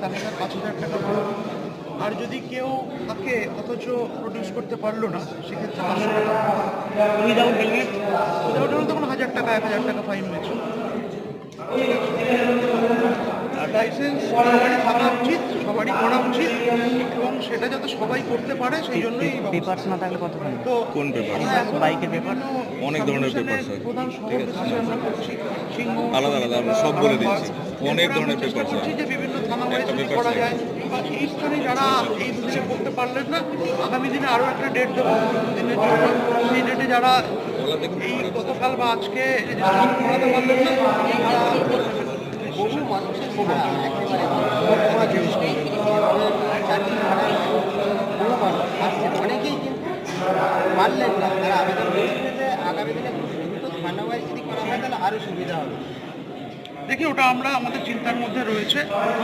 তাহলে তার 5,000 টাকা ভাড়া। আর যদি কেউ থাকে অথচ প্রডিউস করতে পারলো না, সেক্ষেত্রে 500 টাকা। উইদাউট হেলমেট তখন 1,000 টাকা 1,000 টাকা ফাইন হয়েছে। আর লাইসেন্স সবারই থাকা উচিত, সবারই করা উচিত, এবং সেটা যাতে সবাই করতে পারে সেই জন্যই এই ব্যবস্থা। পেপারস না থাকলে কত ফাইন? তো কোন পেপার? আমরা এখন বাইকের পেপার? বিভিন্ন অনেক ধরনের সাবডিভিশনের পেপারস হয়। প্রধান শহর বেসিসে আমরা করছি। সিংহ, আলাদা আলাদা আমরা সব বলে দিচ্ছি। অনেক এরপরে আমরা ধরনের চেষ্টা পেপারস করছি হয়। যে বিভিন্ন থানা ওয়াইজ একটা যদি পেপারস করা হয়। যায়, বা এই স্থানে যারা এই দুদিনে করতে পারলেন না, আগামী দিনে আরও একটা ডেট দেবো দুদিনের জন্য। সেই ডেটে যারা এই গতকাল বা আজকে রেজিস্ট্রেশন করাতে পারলেন না, বহু মানুষের ছাড়া একেবারে কোনো জিনিস নেই। চাকরি ছাড়া বহু মানুষ আসছেন, অনেকেই কিন্তু পারলেন না, তারা আবেদন করেছে যে আগামী দিনে খুব দ্রুত থানা ওয়াইজ যদি করা হয় তাহলে আরও সুবিধা হবে। দেখি ওটা আমরা আমাদের চিন্তার মধ্যে রয়েছে।